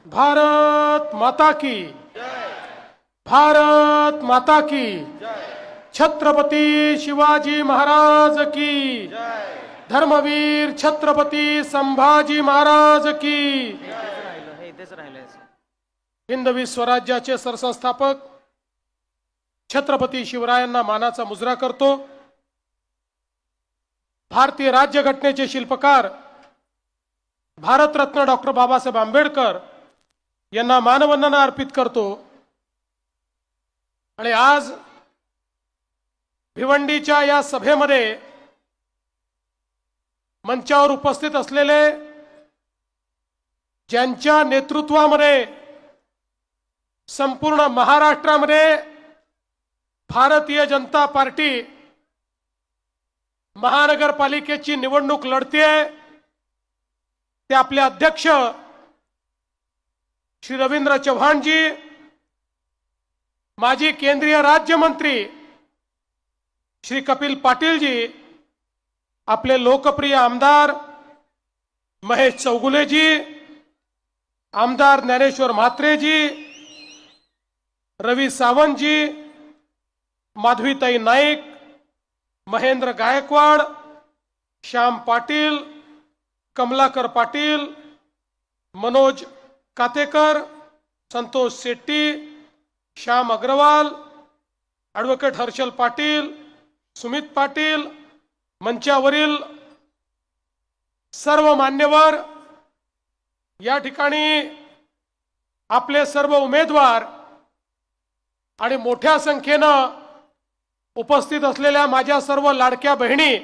भारत माता की, भारत माता की, छत्रपति शिवाजी महाराज की, धर्मवीर छत्रपति संभाजी महाराज की। हिंदवी स्वराज्याचे सरसंस्थापक छत्रपती शिवरायांना मानाचा मुजरा करतो। भारतीय राज्यघटनेचे शिल्पकार भारतरत्न डॉक्टर बाबासाहेब आंबेडकर यांना मानवंदना अर्पित करतो। आणि आज भिवंडीच्या या सभेमध्ये मंचावर उपस्थित असलेले ज्यांच्या नेतृत्वामध्ये संपूर्ण महाराष्ट्रामध्ये भारतीय जनता पार्टी महानगरपालिकेची निवडणूक लढतेय, ते आपले अध्यक्ष श्री रवींद्र चव्हाणजी, माजी केंद्रीय राज्यमंत्री श्री कपिल पाटीलजी, आपले लोकप्रिय आमदार महेश चौगुलेजी, आमदार ज्ञानेश्वर म्हात्रेजी, रवी सावंतजी, माधवीताई नाईक, महेंद्र गायकवाड, श्याम पाटील, कमलाकर पाटील, मनोज कातेकर, संतोष शेट्टी, श्याम अग्रवाल, ॲडव्होकेट हर्षल पाटील, सुमित पाटील, मंचावरील सर्व मान्यवर, या ठिकाणी आपले सर्व उमेदवार आणि मोठ्या संख्येनं उपस्थित असलेल्या माझ्या सर्व लाडक्या बहिणी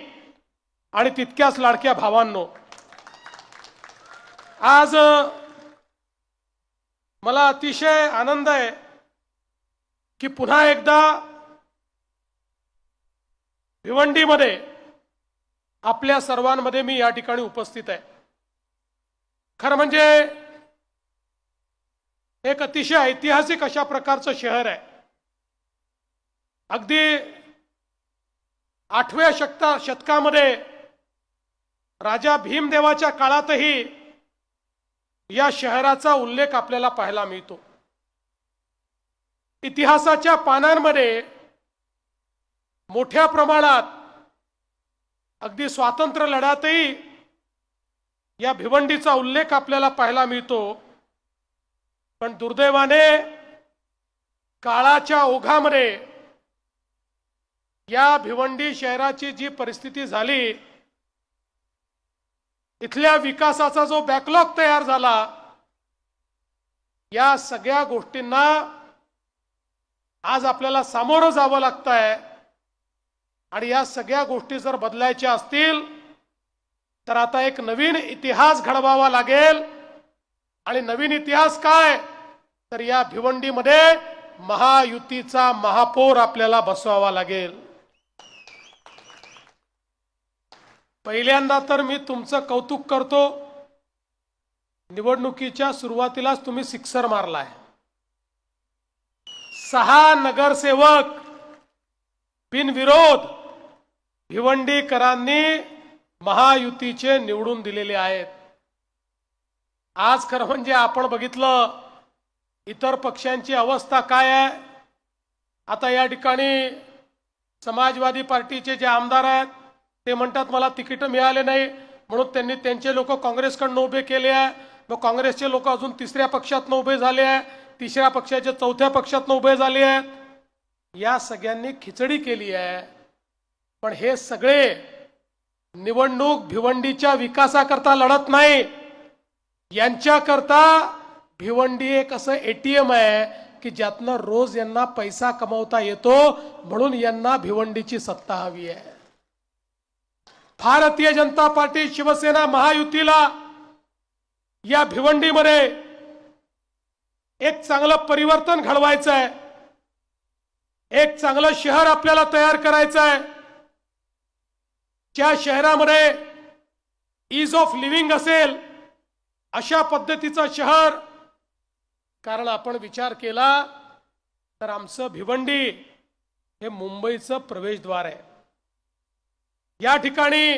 आणि तितक्याच लाडक्या भावांनो, आज मला अतिशय आनंद आहे की पुन्हा एकदा भिवंडीमध्ये आपल्या सर्वांमध्ये मी या ठिकाणी उपस्थित आहे। खरं म्हणजे एक अतिशय ऐतिहासिक अशा प्रकारचं शहर आहे। अगदी 8व्या शतकामध्ये राजा भीमदेवाच्या काळातही या शहराचा उल्लेख आपल्याला पाहायला मिळतो। इतिहासाच्या पानांमध्ये मोठ्या प्रमाणात अगदी स्वातंत्र्य लढ्यातही या भिवंडीचा उल्लेख आपल्याला पाहायला मिळतो। पण दुर्दैवाने काळाच्या ओघामध्ये या भिवंडी शहराची जी परिस्थिती झाली, इथल्या विकासाचा जो बॅकलॉग तयार झाला, या सगळ्या गोष्टींना आज आपल्याला सामोरं जावं लागतंय। आणि या सगळ्या गोष्टी जर बदलायच्या असतील तर आता एक नवीन इतिहास घडवावा लागेल। आणि नवीन इतिहास काय, तर या भिवंडीमध्ये महायुतीचा महापौर आपल्याला बसवावा लागेल। पहिल्यांदा तर मी तुमचं कौतुक करतो, निवडणुकीच्या सुरुवातीलाच तुम्ही सिक्सर मारलाय। 6 नगरसेवक बिनविरोध भिवंडीकरांनी महायुतीचे निवडून दिलेले आहेत। आज खरं म्हणजे आपण बघितलं इतर पक्षांची अवस्था काय आहे। आता या ठिकाणी समाजवादी पार्टीचे जे आमदार आहेत ते म्हणतात मला तिकीट मिळाले नाही म्हणून त्यांनी त्यांचे लोक काँग्रेसकडून उभे केले आहे। मग काँग्रेसचे लोक अजून तिसऱ्या पक्षातून उभे झाले आहे, तिसऱ्या पक्षाचे चौथ्या पक्षातून उभे झाले आहेत। या सगळ्यांनी खिचडी केली आहे। पण हे सगळे निवडणूक भिवंडीच्या विकासाकरता लढत नाही, यांच्याकरता भिवंडी एक असं एटीएम आहे की ज्यातनं रोज यांना पैसा कमवता येतो, म्हणून यांना भिवंडीची सत्ता हवी आहे। भारतीय जनता पार्टी शिवसेना महायुतीला या भिवंडीमध्ये एक चांगलं परिवर्तन घडवायचं आहे, एक चांगलं शहर आपल्याला तयार करायचं आहे, ज्या शहरामध्ये ईज ऑफ लिव्हिंग असेल अशा पद्धतीचं शहर। कारण आपण विचार केला तर आमचं भिवंडी हे मुंबईचं प्रवेशद्वार आहे। या ठिकाणी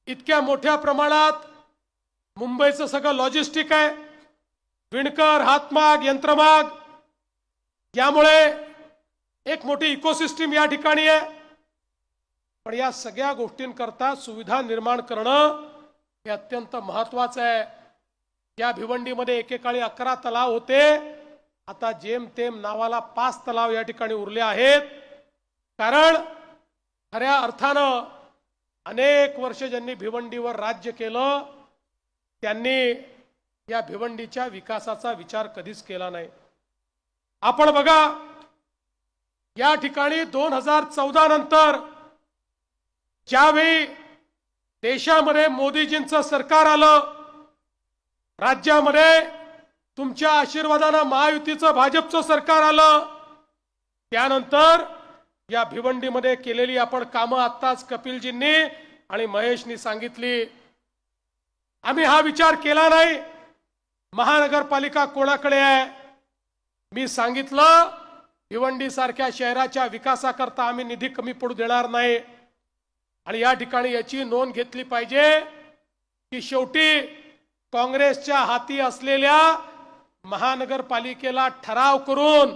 इतक्या मोठ्या प्रमाणात मुंबईचं सगळं लॉजिस्टिक आहे, विणकर, हातमाग, यंत्रमाग यामुळे एक मोठी इकोसिस्टीम या ठिकाणी आहे. पण या सगळ्या गोष्टींकरता सुविधा निर्माण करणं हे अत्यंत महत्त्वाचं आहे. या भिवंडीमध्ये एकेकाळी 11 तलाव होते, आता जेमतेम नावाला 5 तलाव या ठिकाणी उरले आहेत. कारण खऱ्या अर्थानं अनेक वर्ष ज्यांनी भिवंडीवर राज्य केलं त्यांनी या भिवंडीच्या विकासाचा विचार कधीच केला नाही. आपण बघा, या ठिकाणी 2014 नंतर ज्यावेळी देशामध्ये मोदीजींचं सरकार आलं, राज्यामध्ये तुमच्या आशीर्वादानं महायुतीचं भाजपचं सरकार आलं, त्यानंतर या भिवंडीमध्ये केलेली आपण कामं आत्ताच कपिलजींनी आणि महेशनी सांगितली. आम्ही हा विचार केला नाही महानगरपालिका कोणाकडे आहे. मी सांगितलं भिवंडी सारख्या शहराच्या विकासाकरता आम्ही निधी कमी पडू देणार नाही. आणि या ठिकाणी याची नोंद घेतली पाहिजे की शेवटी काँग्रेसच्या हाती असलेल्या महानगरपालिकेला ठराव करून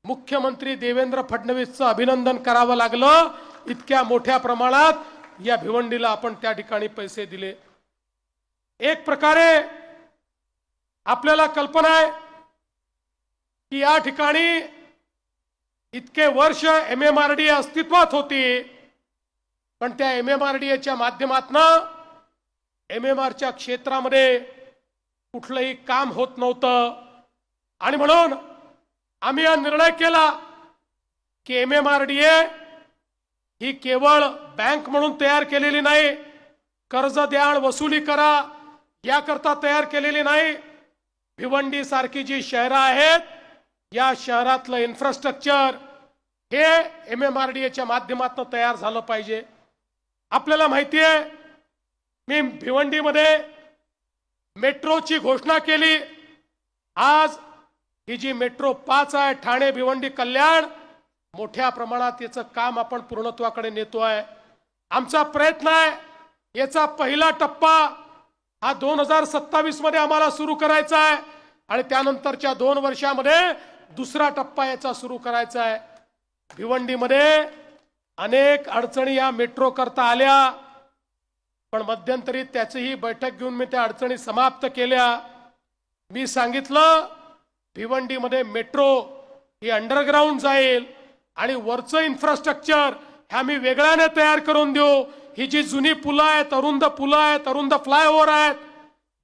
मुख्यमंत्री देवेंद्र फडणवीसचं अभिनंदन करावं लागलं. इतक्या मोठ्या प्रमाणात या भिवंडीला आपण त्या ठिकाणी पैसे दिले. एक प्रकारे आपल्याला कल्पना आहे की या ठिकाणी इतके वर्ष MMRDA अस्तित्वात होती, पण त्या MMRDAच्या माध्यमातून MMRच्या क्षेत्रामध्ये कुठलंही काम होत नव्हतं. आणि म्हणून आम्ही हा निर्णय केला की MMRDA ही केवळ बँक म्हणून तयार केलेली नाही, कर्ज द्याण वसुली करा याकरता तयार केलेली नाही. भिवंडी सारखी जी शहरं आहेत या शहरातलं इन्फ्रास्ट्रक्चर हे MMRDAच्या माध्यमातून तयार झालं पाहिजे. आपल्याला माहिती आहे, मी भिवंडीमध्ये मेट्रोची घोषणा केली. आज ही जी मेट्रो 5 आहे, ठाणे भिवंडी कल्याण, मोठ्या प्रमाणात याचं काम आपण पूर्णत्वाकडे नेतोय. आमचा प्रयत्न आहे याचा पहिला टप्पा हा 2027 मध्ये आम्हाला सुरू करायचा आहे आणि त्यानंतरच्या 2 वर्षामध्ये दुसरा टप्पा याचा सुरू करायचा आहे. भिवंडीमध्ये अनेक अडचणी या मेट्रो करता आल्या, पण मध्यंतरी त्याचीही बैठक घेऊन मी त्या अडचणी समाप्त केल्या. मी सांगितलं भिवंडीमध्ये मेट्रो ही अंडरग्राऊंड जाईल आणि वरचं इन्फ्रास्ट्रक्चर हे आम्ही वेगळ्याने तयार करून देऊ. ही जी जुनी पुलं आहेत, अरुंद पुलं आहेत, अरुंद फ्लायओव्हर आहेत,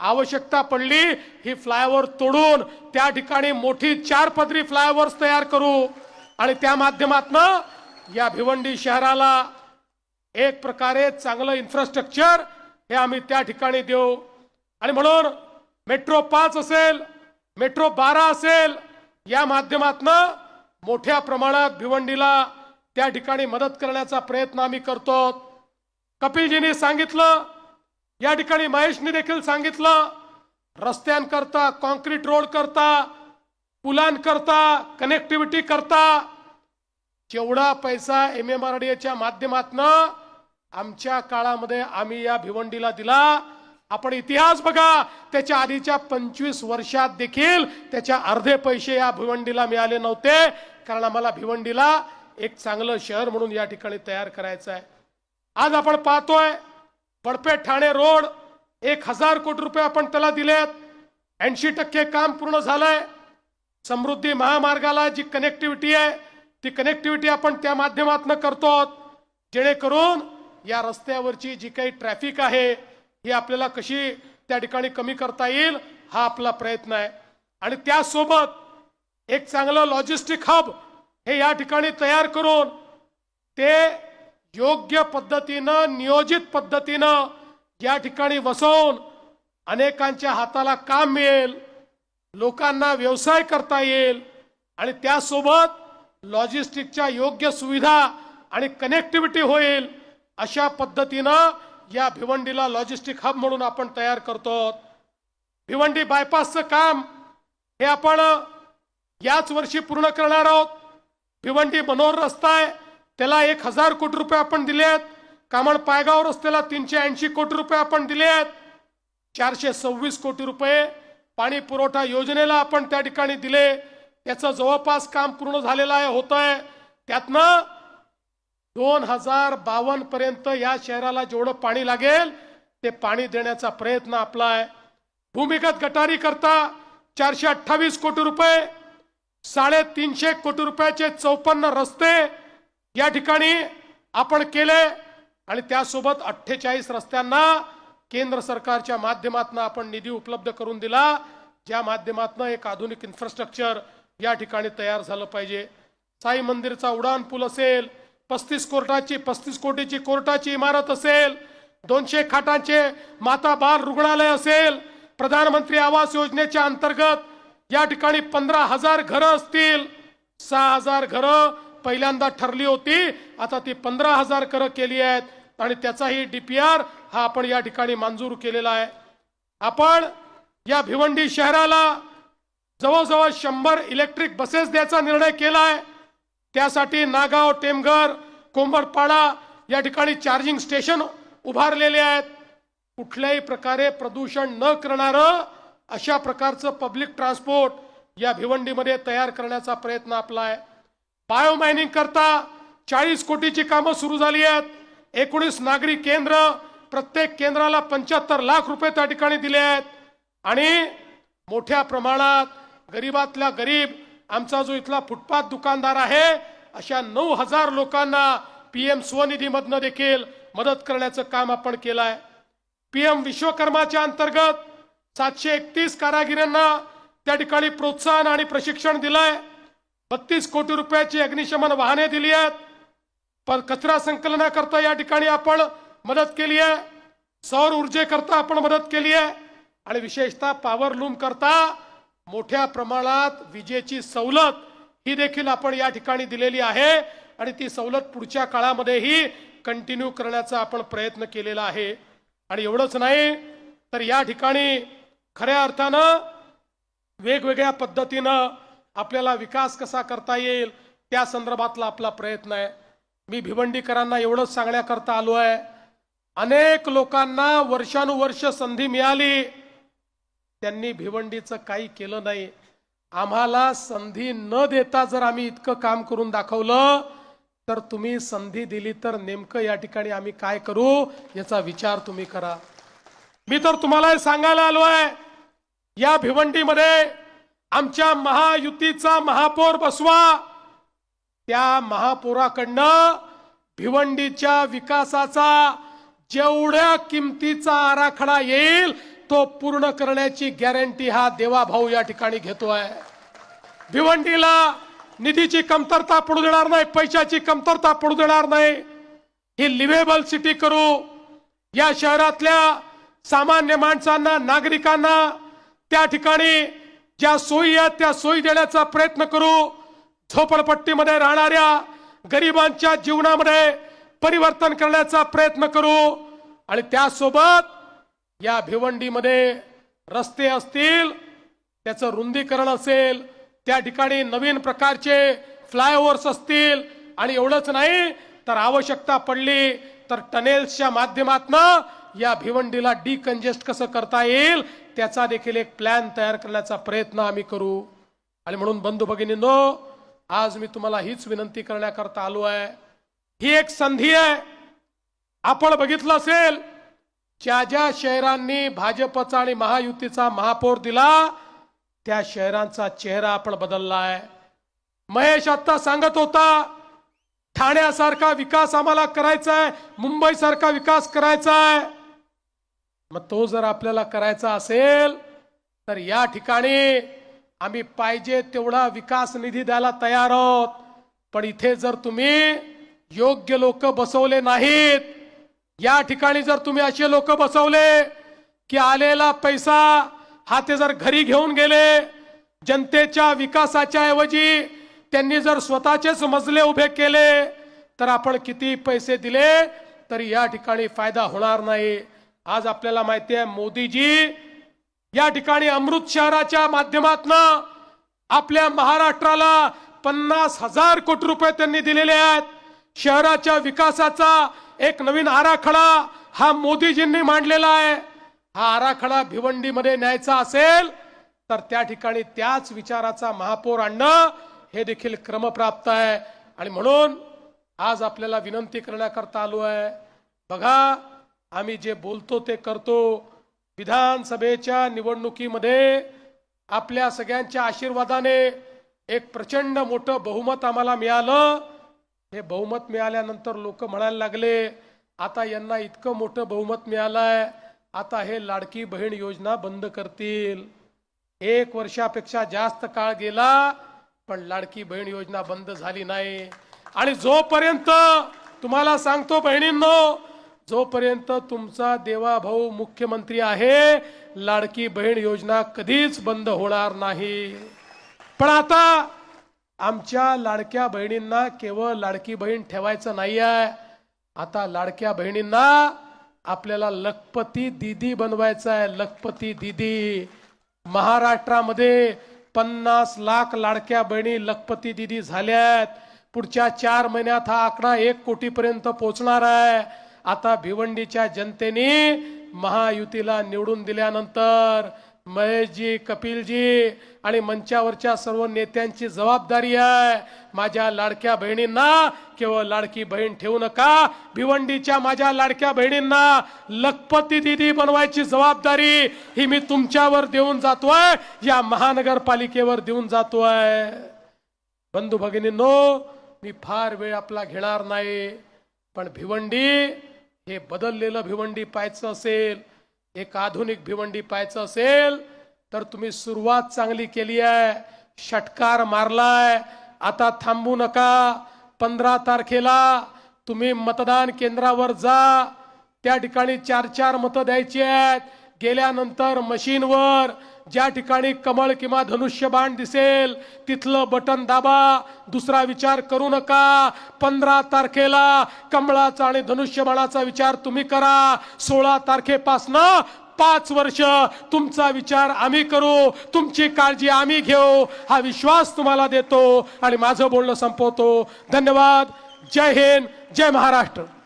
आवश्यकता पडली ही फ्लायओव्हर तोडून त्या ठिकाणी मोठी 4 पदरी फ्लायओव्हर्स तयार करू आणि त्या माध्यमातून या भिवंडी शहराला एक प्रकारे चांगलं इन्फ्रास्ट्रक्चर हे आम्ही त्या ठिकाणी देऊ. आणि म्हणून मेट्रो 5 असेल, मेट्रो 12 असेल, या माध्यमातून मोठ्या प्रमाणात भिवंडीला त्या ठिकाणी मदत करण्याचा प्रयत्न आम्ही करतो. कपिलजींनी सांगितलं, या ठिकाणी महेशनी देखील सांगितलं, रस्त्यांकरता, कॉन्क्रीट रोड करता, पुलांकरता, कनेक्टिव्हिटी करता जेवढा पैसा MMRDAच्या माध्यमातून आमच्या काळामध्ये आम्ही या भिवंडीला दिला, आपण इतिहास बघा, त्याच्या आधीच्या 25 वर्षात देखील त्याच्या अर्धे पैसे या भिवंडीला मिळाले नव्हते. कारण आम्हाला भिवंडीला एक चांगलं शहर म्हणून या ठिकाणी तयार करायचं आहे. आज आपण पाहतोय बडपे ठाणे रोड 1000 कोटी रुपये आपण त्याला दिलेत, 80% काम पूर्ण झालंय. समृद्धी महामार्गाला जी कनेक्टिव्हिटी आहे ती कनेक्टिव्हिटी आपण त्या माध्यमातून करतो, जेणेकरून या रस्त्यावरची जी काही ट्रॅफिक आहे ही आपल्याला कशी त्या ठिकाणी कमी करता येईल हा आपला प्रयत्न आहे. आणि त्यासोबत एक चांगलं लॉजिस्टिक हब हे या ठिकाणी तयार करून ते योग्य पद्धतीनं, नियोजित पद्धतीनं या ठिकाणी वसवून अनेकांच्या हाताला काम मिळेल, लोकांना व्यवसाय करता येईल आणि त्यासोबत लॉजिस्टिकच्या योग्य सुविधा आणि कनेक्टिव्हिटी होईल. अशा पद्धतीनं या भिवंडीला लॉजिस्टिक हब म्हणून आपण तयार करतो. भिवंडी बायपासचं काम हे आपण याच वर्षी पूर्ण करणार आहोत. भिवंडी मनोर रस्ता आहे त्याला 1000 कोटी रुपये आपण दिलेत. कामण पायगाव रस्त्याला 380 कोटी रुपये आपण दिलेत. 426 कोटी रुपये पाणी पुरवठा योजनेला आपण त्या ठिकाणी दिले, त्याचं जवळपास काम पूर्ण झालेलं आहे, होत आहे. त्यातनं 2052 पर्यंत या शहराला जेवढं पाणी लागेल ते पाणी देण्याचा प्रयत्न आपला आहे. भूमिगत गटारी करता 428 कोटी रुपये, 350 कोटी रुपयाचे 54 रस्ते या ठिकाणी आपण केले आणि त्यासोबत 48 रस्त्यांना केंद्र सरकारच्या माध्यमातून आपण निधी उपलब्ध करून दिला, ज्या माध्यमातून एक आधुनिक इन्फ्रास्ट्रक्चर या ठिकाणी तयार झालं पाहिजे. साई मंदिरचा उडान पूल असेल, 35 कोटीची कोर्टाची इमारत असेल, 200 खाटांचे माता बाल रुग्णालय असेल, प्रधानमंत्री आवास योजनेच्या अंतर्गत या ठिकाणी 15,000 घरं असतील. 6,000 घरं पहिल्यांदा ठरली होती, आता ती 15,000 घरं केली आहेत आणि त्याचाही DPR हा आपण या ठिकाणी मंजूर केलेला आहे. आपण या भिवंडी शहराला जवळजवळ 100 इलेक्ट्रिक बसेस द्यायचा निर्णय केला आहे. त्यासाठी नागाव, टेमघर, कोंबडपाडा या ठिकाणी चार्जिंग स्टेशन उभारलेले आहेत. कुठल्याही प्रकारे प्रदूषण न करणारं अशा प्रकारचं पब्लिक ट्रान्सपोर्ट या भिवंडीमध्ये तयार करण्याचा प्रयत्न आपला आहे. बायो मायनिंग करता 40 कोटीची कामं सुरू झाली आहेत. 19 नागरी केंद्र, प्रत्येक केंद्राला 75 लाख रुपये त्या ठिकाणी दिले आहेत आणि मोठ्या प्रमाणात गरीबातल्या गरीब आमचा जो इथला फुटपाथ दुकानदार आहे अशा 9,000 लोकांना PM स्वनिधीमधनं देखील मदत करण्याचं काम आपण केलं आहे. PM विश्वकर्माच्या अंतर्गत 731 कारागिरांना त्या ठिकाणी प्रोत्साहन आणि प्रशिक्षण दिलंय. 32 कोटी रुपयाची अग्निशमन वाहने दिली आहेत. कचरा संकलनाकरता या ठिकाणी आपण मदत केली आहे. सौर ऊर्जेकरता आपण मदत केली आहे आणि विशेषतः पॉवर लूम करता मोठ्या प्रमाणात विजेची सवलत ही देखील आपण या ठिकाणी दिलेली आहे आणि ती सवलत पुढच्या काळामध्येही कंटिन्यू करण्याचा आपण प्रयत्न केलेला आहे. आणि एवढंच नाही तर या ठिकाणी खऱ्या अर्थानं वेगवेगळ्या पद्धतीनं आपल्याला विकास कसा करता येईल त्या संदर्भातला आपला प्रयत्न आहे. मी भिवंडीकरांना एवढंच सांगण्याकरता आलो आहे, अनेक लोकांना वर्षानुवर्ष संधी मिळाली, त्यांनी भिवंडीचं काही केलं नाही. आम्हाला संधी न देता जर आम्ही इतकं काम करून दाखवलं तर तुम्ही संधी दिली तर नेमकं या ठिकाणी आम्ही काय करू याचा विचार तुम्ही करा. मी तर तुम्हाला हे सांगायला आलो आहे, या भिवंडीमध्ये आमच्या महायुतीचा महापौर बसवा. त्या महापौराकडनं भिवंडीच्या विकासाचा जेवढ्या किमतीचा आराखडा येईल तो पूर्ण करण्याची गॅरंटी हा देवाभाऊ या ठिकाणी घेतोय. भिवंडीला निधीची कमतरता पडू देणार नाही, पैशाची कमतरता पडू देणार नाही. ही लिव्हेबल सिटी करू. या शहरातल्या सामान्य माणसांना, नागरिकांना त्या ठिकाणी ज्या सोयी आहेत त्या सोयी देण्याचा प्रयत्न करू. झोपडपट्टीमध्ये राहणाऱ्या गरिबांच्या जीवनामध्ये परिवर्तन करण्याचा प्रयत्न करू आणि त्यासोबत या भिवंडीमध्ये रस्ते असतील, त्याचं रुंदीकरण असेल, त्या ठिकाणी नवीन प्रकारचे फ्लायओव्हर्स असतील आणि एवढंच नाही तर आवश्यकता पडली तर टनेल्सच्या माध्यमातून या भिवंडीला डिकंजेस्ट कसं करता येईल त्याचा देखील एक प्लॅन तयार करण्याचा प्रयत्न आम्ही करू. आणि म्हणून बंधू भगिनींनो, आज मी तुम्हाला हीच विनंती करण्याकरता आलो आहे. ही एक संधी आहे. आपण बघितलं असेल ज्या ज्या शहरांनी भाजपचा आणि महायुतीचा महापौर दिला त्या शहरांचा चेहरा आपण बदलला आहे. महेश आता सांगत होता ठाण्यासारखा विकास आम्हाला करायचा आहे, मुंबईसारखा विकास करायचा आहे. मग तो जर आपल्याला करायचा असेल तर या ठिकाणी आम्ही पाहिजे तेवढा विकास निधी द्यायला तयार आहोत. पण इथे जर तुम्ही योग्य लोक बसवले नाहीत, या ठिकाणी जर तुम्ही असे लोक बसवले की आलेला पैसा हा ते जर घरी घेऊन गेले, जनतेच्या विकासाच्या ऐवजी त्यांनी जर स्वतःचेच मजले उभे केले तर आपण किती पैसे दिले तरी या ठिकाणी फायदा होणार नाही. आज आपल्याला माहिती आहे मोदीजी या ठिकाणी अमृत शहराच्या माध्यमातून आपल्या महाराष्ट्राला 50,000 कोटी रुपये त्यांनी दिलेले आहेत. शहराच्या विकासाचा एक नवीन आराखडा हा मोदीजींनी मांडलेला आहे. हा आराखडा भिवंडीमध्ये न्यायचा असेल तर त्या ठिकाणी त्याच विचाराचा महापौर आणणं हे देखील क्रमप्राप्त आहे. आणि म्हणून आज आपल्याला विनंती करण्याकरता आलो आहे. बघा, आम्ही जे बोलतो ते करतो. विधानसभेच्या निवडणुकीमध्ये आपल्या सगळ्यांच्या आशीर्वादाने एक प्रचंड मोठं बहुमत आम्हाला मिळालं. हे बहुमत मिळाल्यानंतर लोक म्हणायला लागले, आता यांना इतकं मोठं बहुमत मिळालंय, आता हे लाडकी बहीण योजना बंद करतील. 1 वर्षापेक्षा जास्त काळ गेला, पण लाडकी बहीण योजना बंद झाली नाही. आणि जोपर्यंत, तुम्हाला सांगतो बहिणींनो, जोपर्यंत तुमचा देवाभाऊ मुख्यमंत्री आहे, लाडकी बहीण योजना कधीच बंद होणार नाही. पण आता आमच्या लाडक्या बहिणींना केवळ लाडकी बहीण ठेवायचं नाही आहे. आता लाडक्या बहिणींना आपल्याला लखपती दीदी बनवायचं आहे. लखपती दीदी. महाराष्ट्रामध्ये 50 लाख लाडक्या बहिणी लखपती दीदी झाल्यात. पुढच्या 4 महिन्यात हा आकडा 1 कोटीपर्यंत पोहोचणार आहे. आता भिवंडीच्या जनतेने महायुतीला निवडून दिल्यानंतर महेशजी, कपिलजी आणि मंचावरच्या सर्व नेत्यांची जबाबदारी आहे. माझ्या लाडक्या बहिणींना केवळ लाडकी बहीण ठेवू नका, भिवंडीच्या माझ्या लाडक्या बहिणींना लखपती दीदी बनवायची जबाबदारी ही मी तुमच्यावर देऊन जातोय, या महानगरपालिकेवर देऊन जातोय. बंधू भगिनींनो, मी फार वेळ आपला घेणार नाही, पण भिवंडी हे बदललेलं भिवंडी पाहायचं असेल, एक आधुनिक भिवंडी पाहायचं असेल, तर तुम्ही सुरुवात चांगली केली आहे, षटकार मारलाय. आता थांबू नका. 15 तारखेला तुम्ही मतदान केंद्रावर जा. त्या ठिकाणी 4-4 मतं द्यायची आहेत. गेल्यानंतर मशीनवर ज्या ठिकाणी कमळ किंवा धनुष्यबाण दिसेल तिथलं बटन दाबा. दुसरा विचार करू नका. 15 तारखेला कमळाचा आणि धनुष्यबाणाचा विचार तुम्ही करा. 16 तारखेपासनं 5 वर्ष तुमचा विचार आम्ही करू, तुमची काळजी आम्ही घेऊ, हा विश्वास तुम्हाला देतो आणि माझं बोलणं संपवतो. धन्यवाद. जय हिंद, जय महाराष्ट्र.